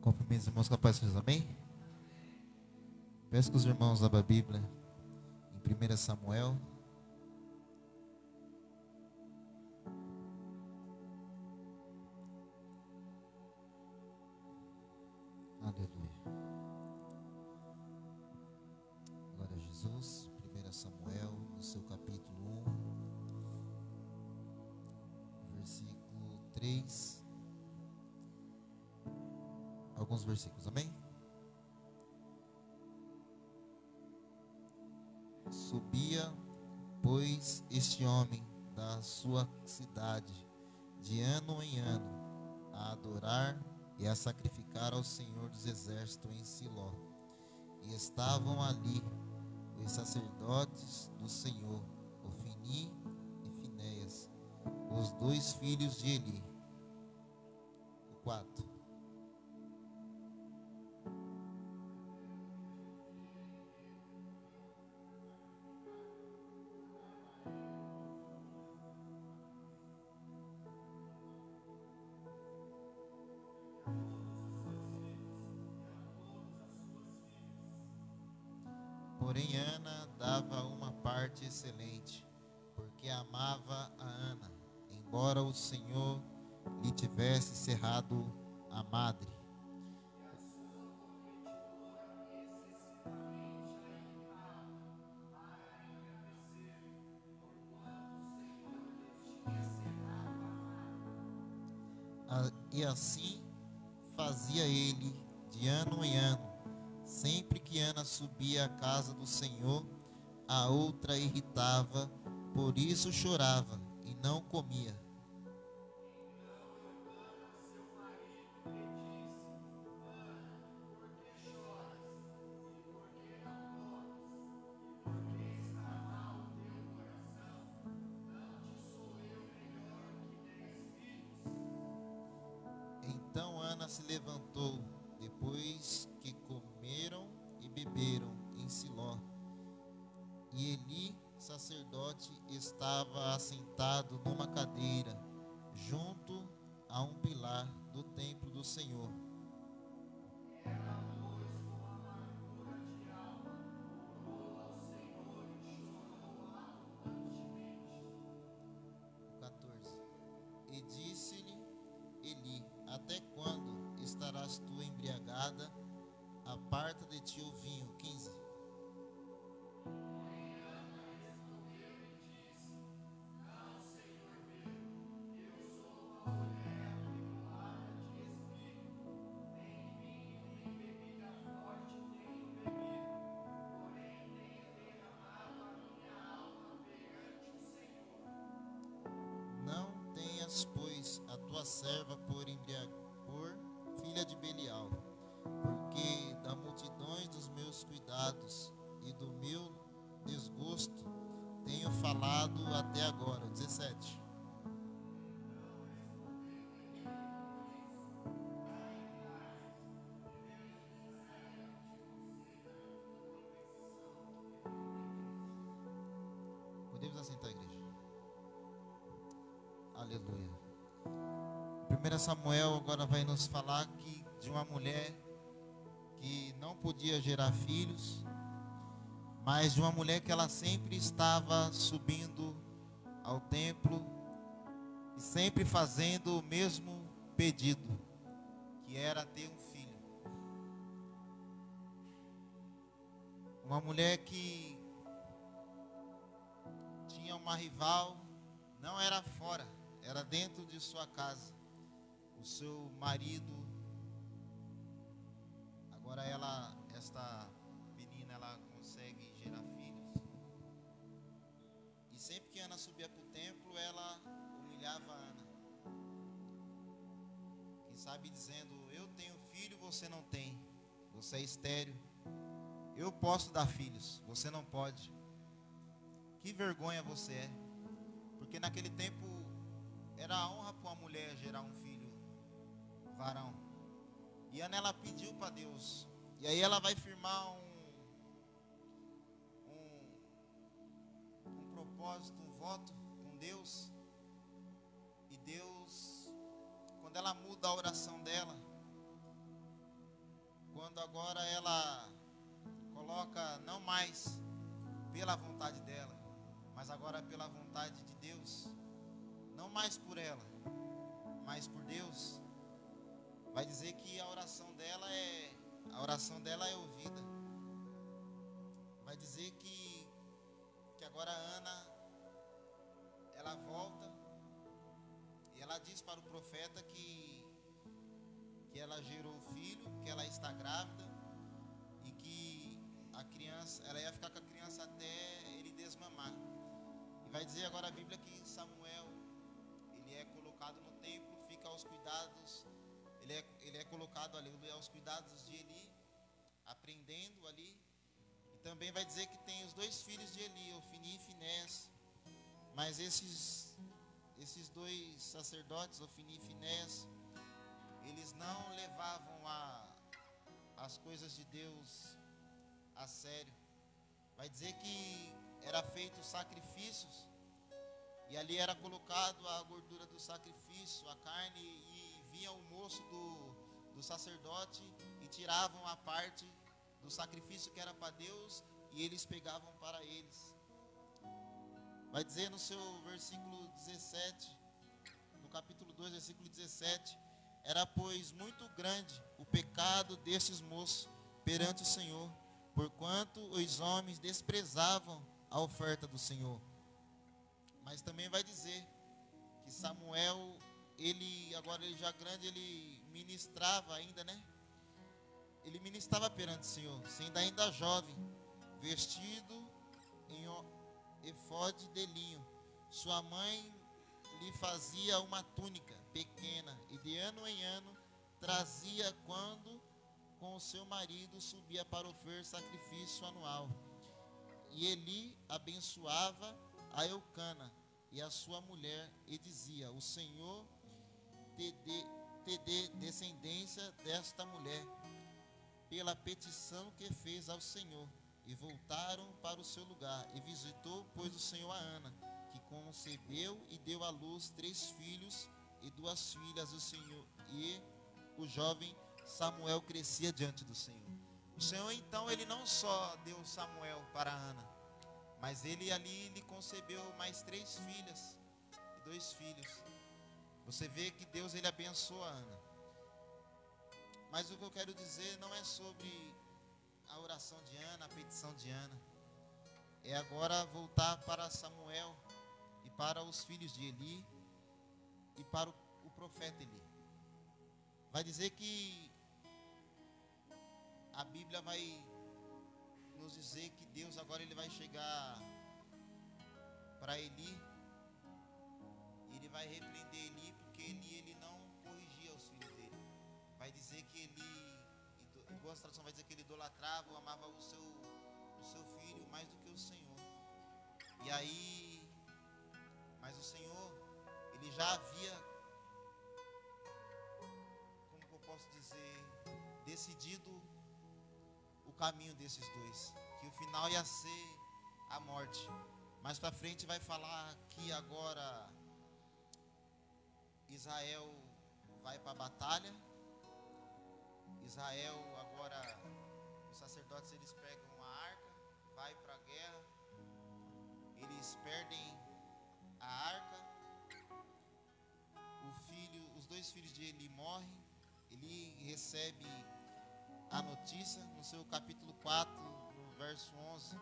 Cumprimentos, irmãos, com a paz de Jesus, amém? Peço que os irmãos abram a Bíblia em 1 Samuel. Aleluia. Glória a Jesus. 1 Samuel, no seu capítulo 1, versículo 3. Alguns versículos, amém? Subia, pois, este homem da sua cidade, de ano em ano, a adorar e a sacrificar ao Senhor dos Exércitos em Siló. E estavam ali os sacerdotes do Senhor, Ofni e Finéias, os dois filhos de Eli. O 4. Porém, Ana dava uma parte excelente, porque amava a Ana, embora o Senhor lhe tivesse cerrado a madre. E assim fazia ele de ano em ano. Sempre que Ana subia à casa do Senhor, a outra irritava, por isso chorava e não comia. Então Ana se levantou, depois que comeram e beberam em Siló. E Eli, sacerdote, estava assentado numa cadeira, junto a um pilar do templo do Senhor. O 14. E disse-lhe Eli: até quando estarás tu embriagada? Aparta de ti o vinho. 15. Não tenhas, pois, a tua serva por filha de Belial, porque da multidões dos meus cuidados e do meu desgosto tenho falado até agora. 17. Podemos assentar, igreja. Aleluia. 1 Samuel agora vai nos falar de uma mulher que não podia gerar filhos, mas de uma mulher que ela sempre estava subindo ao templo e sempre fazendo o mesmo pedido, que era ter um filho. Uma mulher que tinha uma rival, não era fora, era dentro de sua casa. O seu marido, agora esta menina, ela consegue gerar filhos. E sempre que Ana subia para o templo, ela humilhava a Ana. Quem sabe dizendo: eu tenho filho, você não tem. Você é estéril. Eu posso dar filhos, você não pode. Que vergonha você é. Porque naquele tempo era a honra para uma mulher gerar um filho varão. E Ana, ela pediu para Deus. E aí ela vai firmar um propósito, um voto com Deus. E Deus, quando ela muda a oração dela, quando agora ela coloca não mais pela vontade dela, mas agora pela vontade de Deus, não mais por ela, mas por Deus, vai dizer que a oração dela é ouvida. Vai dizer que agora a Ana, ela volta e ela diz para o profeta que ela gerou o filho, que ela está grávida e que a criança, ela ia ficar com a criança até ele desmamar. E vai dizer agora a Bíblia que Samuel, ele é colocado no templo, fica aos cuidados, ele é colocado ali aos cuidados de Eli, aprendendo ali. E também vai dizer que tem os dois filhos de Eli, Ofni e Finés. Mas esses dois sacerdotes, Ofni e Finés, eles não levavam as coisas de Deus a sério. Vai dizer que era feito sacrifícios, e ali era colocado a gordura do sacrifício, a carne, e vinha o moço do sacerdote e tiravam a parte do sacrifício que era para Deus, e eles pegavam para eles. Vai dizer no seu versículo 17, no capítulo 2, versículo 17: era, pois, muito grande o pecado destes moços perante o Senhor, porquanto os homens desprezavam a oferta do Senhor. Mas também vai dizer que Samuel, agora ele já grande, ele ministrava ainda, né? Ele ministrava perante o Senhor, sendo ainda jovem, vestido em efode de linho. Sua mãe lhe fazia uma túnica pequena, e de ano em ano trazia quando com o seu marido subia para oferecer sacrifício anual. E Eli abençoava a Eucana e a sua mulher, e dizia: o Senhor te dê descendência desta mulher, pela petição que fez ao Senhor. E voltaram para o seu lugar. E visitou, pois, o Senhor a Ana, que concebeu e deu à luz 3 filhos e 2 filhas. O Senhor e o jovem Samuel crescia diante do Senhor. O Senhor, então, ele não só deu Samuel para Ana, mas ele ali lhe concebeu mais 3 filhas e 2 filhos. Você vê que Deus, ele abençoa a Ana. Mas o que eu quero dizer não é sobre a oração de Ana, a petição de Ana. É agora voltar para Samuel e para os filhos de Eli e para o profeta Eli. Vai dizer que a Bíblia vai nos dizer que Deus agora ele vai chegar para Eli e ele vai repreender Eli, porque ele não corrigia os filhos dele. Vai dizer que Eli, em boas traduções, vai dizer que ele idolatrava ou amava o seu filho mais do que o Senhor. E aí, mas o Senhor, ele já havia, como que eu posso dizer, decidido o caminho desses dois, que o final ia ser a morte. Mais para frente vai falar que agora Israel vai para a batalha. Israel agora, os sacerdotes, eles pegam a arca, vai para a guerra, eles perdem a arca, os 2 filhos de Eli morrem. Ele recebe a notícia no seu capítulo 4, no verso 11: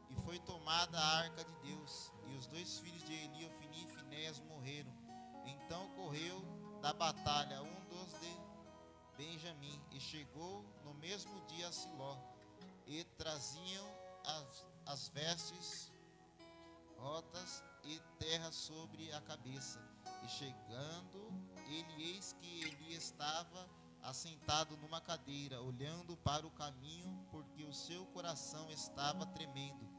e foi tomada a arca de Deus, e os 2 filhos de Eli, Ofni e Finés, morreram. Então correu da batalha um dos de Benjamim, e chegou no mesmo dia a Siló, e traziam as vestes rotas e terra sobre a cabeça. E chegando ele, eis que Eli estava assentado numa cadeira, olhando para o caminho, porque o seu coração estava tremendo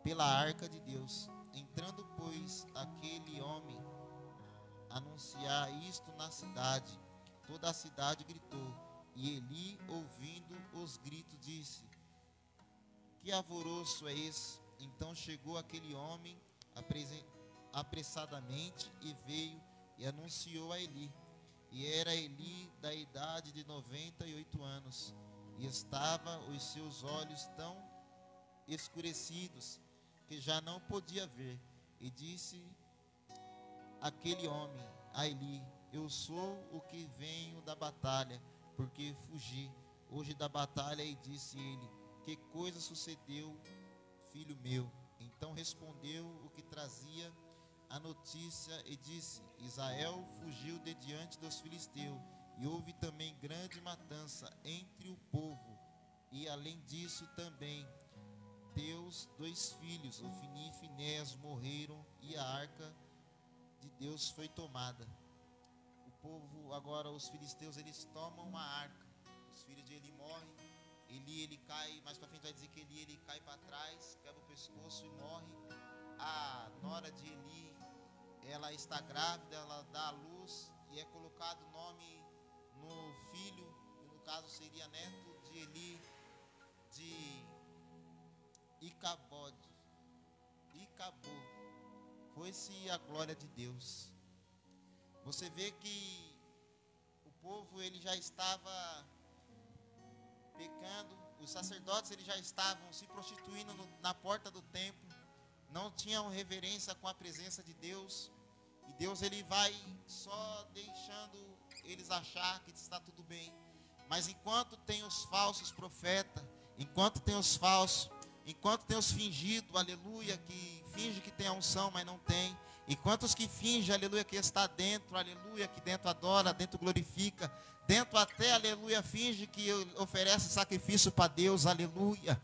pela arca de Deus. Entrando, pois, aquele homem anunciar isto na cidade, toda a cidade gritou. E Eli, ouvindo os gritos, disse: que alvoroço é esse? Então chegou aquele homem apressadamente e veio e anunciou a Eli. E era Eli da idade de 98 anos, e estava os seus olhos tão escurecidos que já não podia ver. E disse aquele homem a Eli: eu sou o que venho da batalha, porque fugi hoje da batalha. E disse ele: que coisa sucedeu, filho meu? Então respondeu o que trazia a notícia e disse: Israel fugiu de diante dos filisteus, e houve também grande matança entre o povo. E além disso também teus 2 filhos, Ofni e Finéias, morreram, e a arca de Deus foi tomada. O povo, agora os filisteus, eles tomam a arca. Os filhos de Eli morrem. Ele cai, mais para frente vai dizer que ele cai para trás, quebra o pescoço e morre. A nora de Eli, ela está grávida, ela dá à luz, e é colocado o nome no filho, que no caso seria neto de Eli, de Icabô. Foi-se a glória de Deus. Você vê que o povo, ele já estava pecando, os sacerdotes, eles já estavam se prostituindo na porta do templo, não tinham reverência com a presença de Deus, e Deus, ele vai só deixando eles achar que está tudo bem. Mas enquanto tem os falsos profetas, enquanto tem os fingidos, aleluia, que finge que tem a unção, mas não tem, enquanto os que fingem, aleluia, que está dentro, aleluia, que dentro adora, dentro glorifica, dentro até, aleluia, finge que oferece sacrifício para Deus, aleluia,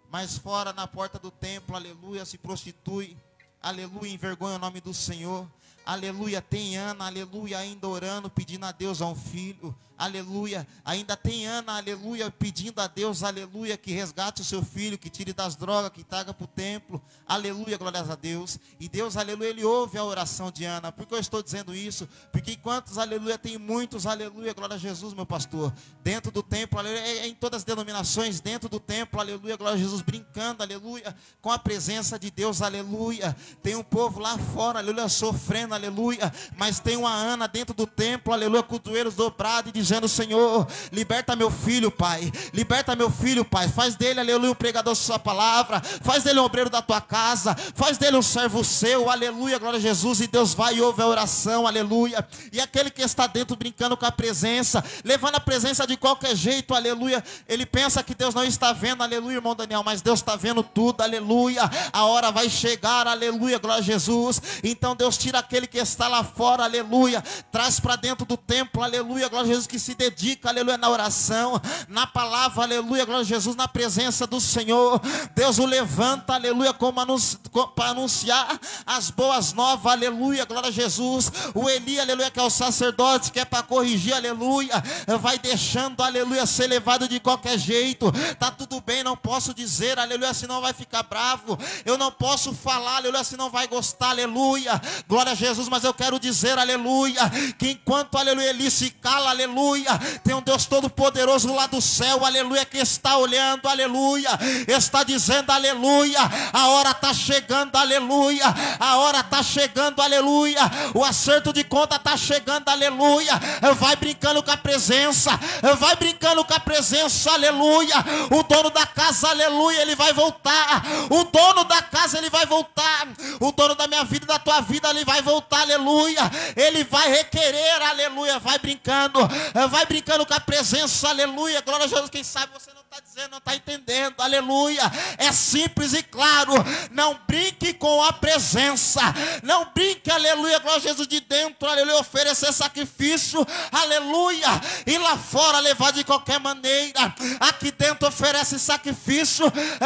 mas fora na porta do templo, aleluia, se prostitui, aleluia, envergonha o nome do Senhor, aleluia. Tem Ana, aleluia, ainda orando, pedindo a Deus a um filho, aleluia. Ainda tem Ana, aleluia, pedindo a Deus, aleluia, que resgate o seu filho, que tire das drogas, que traga para o templo, aleluia, glórias a Deus. E Deus, aleluia, ele ouve a oração de Ana. Por que eu estou dizendo isso? Porque enquanto, aleluia, tem muitos, aleluia, glória a Jesus, meu pastor, dentro do templo, aleluia, em todas as denominações, dentro do templo, aleluia, glória a Jesus, brincando, aleluia, com a presença de Deus, aleluia. Tem um povo lá fora, aleluia, sofrendo, aleluia, mas tem uma Ana dentro do templo, aleluia, com os joelhos dobrados e dizendo: Senhor, liberta meu filho, Pai, liberta meu filho, Pai, faz dele, aleluia, um pregador de sua palavra, faz dele um obreiro da tua casa, faz dele um servo seu, aleluia, glória a Jesus. E Deus vai e ouve a oração, aleluia. E aquele que está dentro brincando com a presença, levando a presença de qualquer jeito, aleluia, ele pensa que Deus não está vendo, aleluia, irmão Daniel, mas Deus está vendo tudo, aleluia. A hora vai chegar, aleluia, glória a Jesus. Então Deus tira aquele que está lá fora, aleluia, traz para dentro do templo, aleluia, glória a Jesus, que se dedica, aleluia, na oração, na palavra, aleluia, glória a Jesus, na presença do Senhor. Deus o levanta, aleluia, para anunciar as boas novas, aleluia, glória a Jesus. O Eli, aleluia, que é o sacerdote, que é para corrigir, aleluia, vai deixando, aleluia, ser levado de qualquer jeito. Tá tudo bem, não posso dizer, aleluia, senão vai ficar bravo. Eu não posso falar, aleluia, senão vai gostar, aleluia, glória a Jesus. Mas eu quero dizer, aleluia, que enquanto, aleluia, Eli se cala, aleluia, tem um Deus todo poderoso lá do céu, aleluia, que está olhando, aleluia, está dizendo, aleluia, a hora está chegando, aleluia, a hora está chegando, aleluia, o acerto de conta está chegando, aleluia. Vai brincando com a presença, vai brincando com a presença, aleluia. O dono da casa, aleluia, ele vai voltar. O dono da casa, ele vai voltar. O dono da minha vida, da tua vida, ele vai voltar, aleluia. Ele vai requerer, aleluia. Vai brincando com a presença, aleluia. Glória a Jesus. Quem sabe você não está dizendo, não está entendendo, aleluia. É simples e claro. Não brinque com a presença, não brinque, aleluia, glória a Jesus, de dentro, aleluia, oferecer sacrifício, aleluia, e lá fora levar de qualquer maneira. Aqui dentro oferece sacrifício,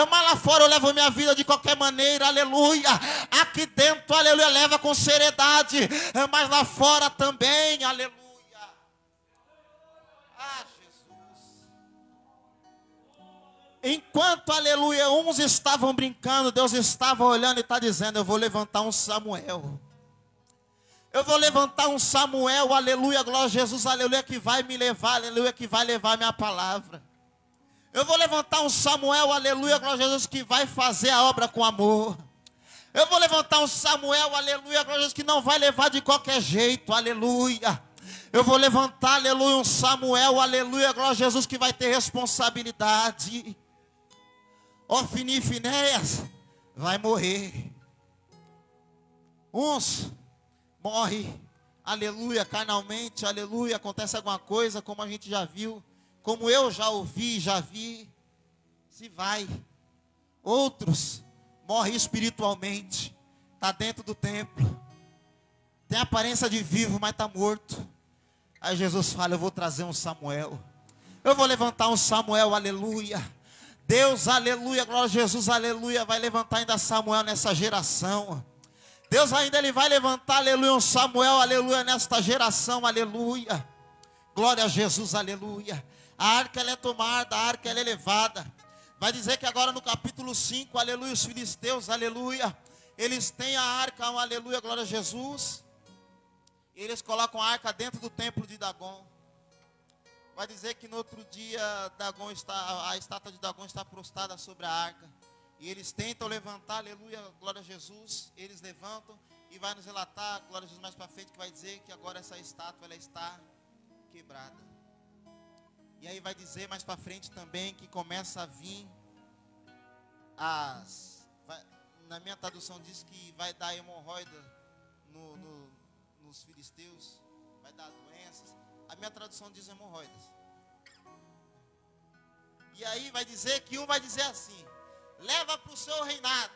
mas lá fora eu levo minha vida de qualquer maneira, aleluia. Aqui dentro, aleluia, leva com seriedade, mas lá fora também, aleluia. Ah, Jesus. Enquanto, aleluia, uns estavam brincando, Deus estava olhando e está dizendo: eu vou levantar um Samuel. Eu vou levantar um Samuel, aleluia, glória a Jesus, aleluia, que vai me levar, aleluia, que vai levar a minha palavra. Eu vou levantar um Samuel, aleluia, glória a Jesus, que vai fazer a obra com amor. Eu vou levantar um Samuel, aleluia, glória a Jesus, que não vai levar de qualquer jeito, aleluia. Eu vou levantar, aleluia, um Samuel, aleluia, glória a Jesus, que vai ter responsabilidade. Ofni e Finéias vai morrer. Uns morrem, aleluia, carnalmente, aleluia, acontece alguma coisa, como a gente já viu, como eu já ouvi, já vi, se vai. Outros morrem espiritualmente, está dentro do templo, tem aparência de vivo, mas está morto. Aí Jesus fala, eu vou trazer um Samuel, eu vou levantar um Samuel, aleluia. Deus, aleluia, glória a Jesus, aleluia, vai levantar ainda Samuel nessa geração. Deus ainda ele vai levantar, aleluia, um Samuel, aleluia, nesta geração, aleluia. Glória a Jesus, aleluia. A arca ela é tomada, a arca ela é levada. Vai dizer que agora no capítulo 5, aleluia, os filisteus, aleluia, eles têm a arca, aleluia, glória a Jesus. Eles colocam a arca dentro do templo de Dagon. Vai dizer que no outro dia a estátua de Dagon está prostrada sobre a arca. E eles tentam levantar, aleluia, glória a Jesus. Eles levantam e vai nos relatar, glória a Jesus, mais para frente, que vai dizer que agora essa estátua ela está quebrada. E aí vai dizer mais para frente também que começa a vir na minha tradução diz que vai dar hemorroida nos filisteus, vai dar doenças. A minha tradução diz hemorroidas. E aí vai dizer que um vai dizer assim, leva para o seu reinado,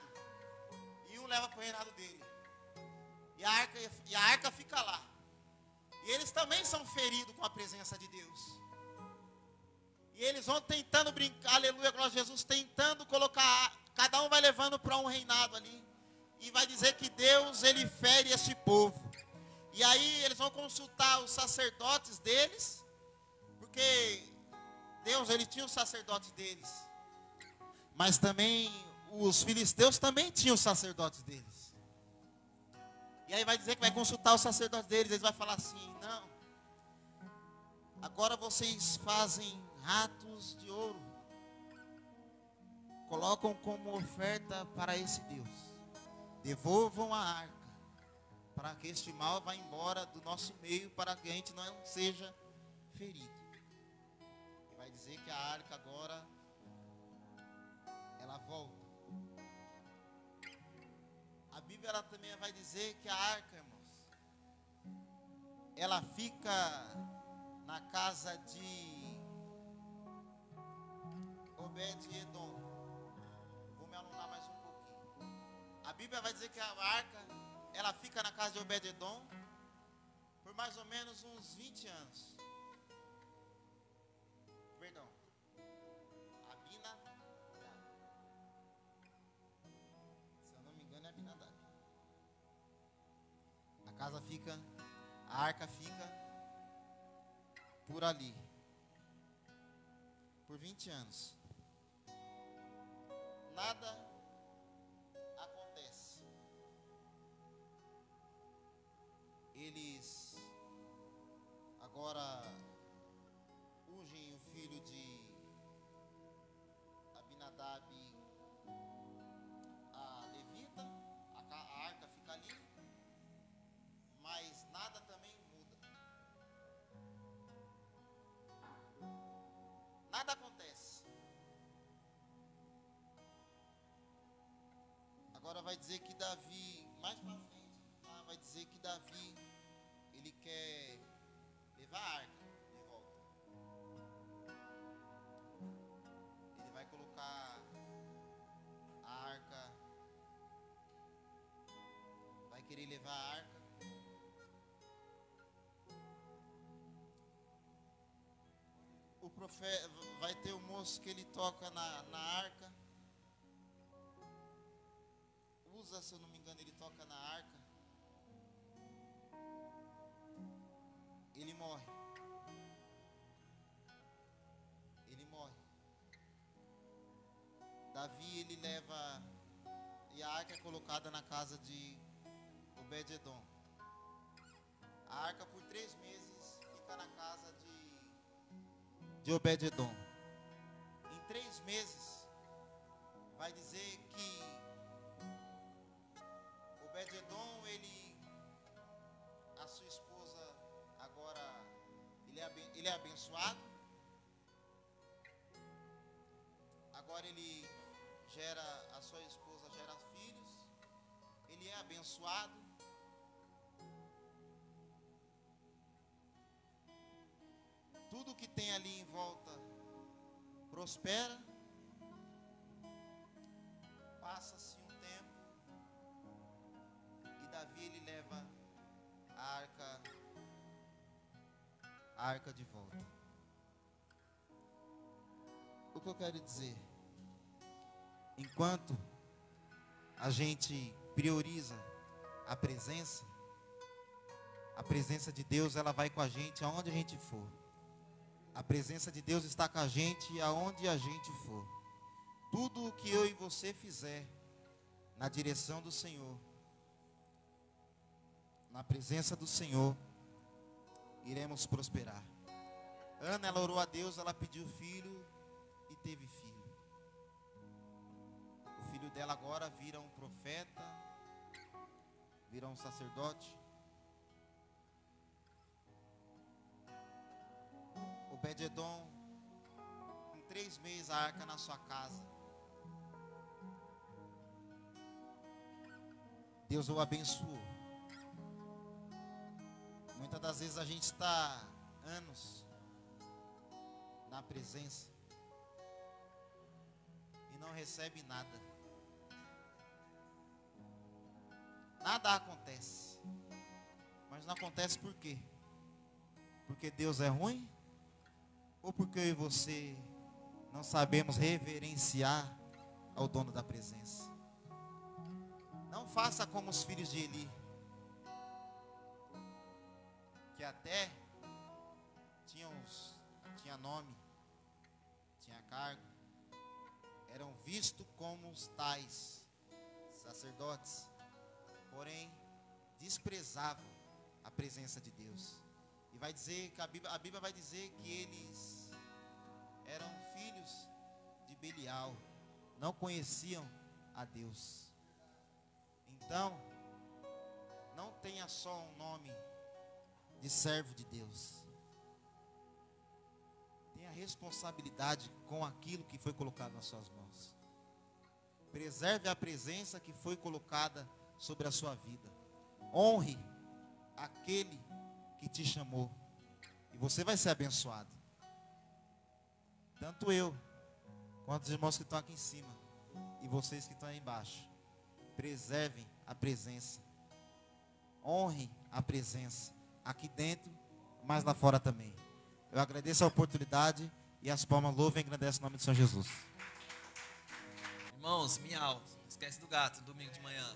e um leva para o reinado dele, e a arca fica lá, e eles também são feridos com a presença de Deus, e eles vão tentando brincar, aleluia, glória a Jesus, tentando colocar, cada um vai levando para um reinado ali, e vai dizer que Deus ele fere esse povo. E aí eles vão consultar os sacerdotes deles, porque Deus ele tinha os sacerdotes deles, mas também os filisteus também tinham os sacerdotes deles. E aí vai dizer que vai consultar os sacerdotes deles, eles vão falar assim, não, agora vocês fazem ratos de ouro, colocam como oferta para esse Deus, devolvam a arca, para que este mal vá embora do nosso meio, para que a gente não seja ferido. E vai dizer que a arca agora, ela volta. A Bíblia ela também vai dizer que a arca, irmãos, ela fica na casa de Obed-Edom. Vou me alongar mais um pouquinho. A Bíblia vai dizer que a arca ela fica na casa de Obed-Edom por mais ou menos uns 20 anos. Perdão. Abinadab. Se eu não me engano é Abinadab. A casa fica, a arca fica por ali. Por 20 anos. Nada eles agora ungem o filho de Abinadab a levita, a arca fica ali, mas nada também muda, nada acontece. Agora vai dizer que Davi, mais para frente, vai dizer que Davi ele quer levar a arca de volta. Ele vai colocar a arca, vai querer levar a arca. O profeta vai ter o moço que ele toca na arca. Se eu não me engano, ele toca na arca. Ele morre. Ele morre. Davi ele leva, e a arca é colocada na casa de Obed-Edom. A arca por 3 meses fica na casa de Obed-Edom. Em 3 meses vai dizer que Obed-Edom, a sua esposa agora ele é abençoado. Agora ele gera, a sua esposa gera filhos. Ele é abençoado. Tudo que tem ali em volta prospera. Passa-se um tempo e Davi ele leva a arca de volta. O que eu quero dizer? Enquanto a gente prioriza a presença de Deus, ela vai com a gente aonde a gente for. A presença de Deus está com a gente aonde a gente for. Tudo o que eu e você fizer na direção do Senhor, na presença do Senhor, iremos prosperar. Ana, ela orou a Deus, ela pediu filho e teve filho. O filho dela agora vira um profeta, vira um sacerdote. Obed-edom, em 3 meses a arca na sua casa. Deus o abençoou. Muitas das vezes a gente está anos na presença e não recebe nada. Nada acontece. Mas não acontece por quê? Porque Deus é ruim? Ou porque eu e você não sabemos reverenciar ao dono da presença? Não faça como os filhos de Eli, que até tinha nome, tinha cargo, eram vistos como os tais sacerdotes, porém desprezavam a presença de Deus. E vai dizer que a Bíblia vai dizer que eles eram filhos de Belial, não conheciam a Deus. Então, não tenha só um nome de servo de Deus. Tenha responsabilidade com aquilo que foi colocado nas suas mãos. Preserve a presença que foi colocada sobre a sua vida. Honre aquele que te chamou. E você vai ser abençoado. Tanto eu, quanto os irmãos que estão aqui em cima, e vocês que estão aí embaixo. Preservem a presença. Honre a presença. Aqui dentro, mas lá fora também. Eu agradeço a oportunidade e as palmas louvem e engrandecem o nome do Senhor Jesus. Irmãos, minha alma, esquece do gato, domingo de manhã.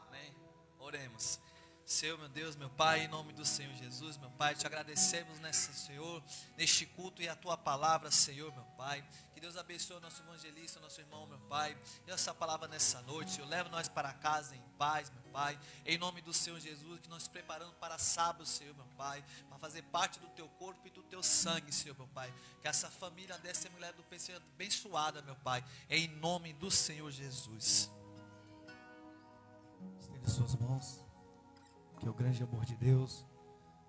Amém? Oremos. Senhor, meu Deus, meu Pai, em nome do Senhor Jesus, meu Pai, te agradecemos Senhor, neste culto e a Tua palavra, Senhor, meu Pai. Que Deus abençoe o nosso evangelista, o nosso irmão, meu Pai. E essa palavra nessa noite, Senhor, leva nós para casa em paz, meu Pai. Em nome do Senhor Jesus, que nós preparamos para sábado, Senhor, meu Pai, para fazer parte do Teu corpo e do Teu sangue, Senhor, meu Pai. Que essa família dessa mulher do Pai seja abençoada, meu Pai. Em nome do Senhor Jesus. Estende suas mãos. Que o grande amor de Deus,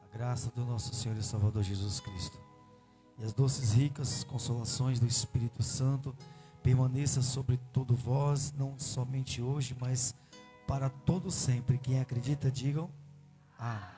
a graça do nosso Senhor e Salvador Jesus Cristo e as doces ricas consolações do Espírito Santo permaneça sobre todo vós, não somente hoje, mas para todo sempre. Quem acredita, digam amém.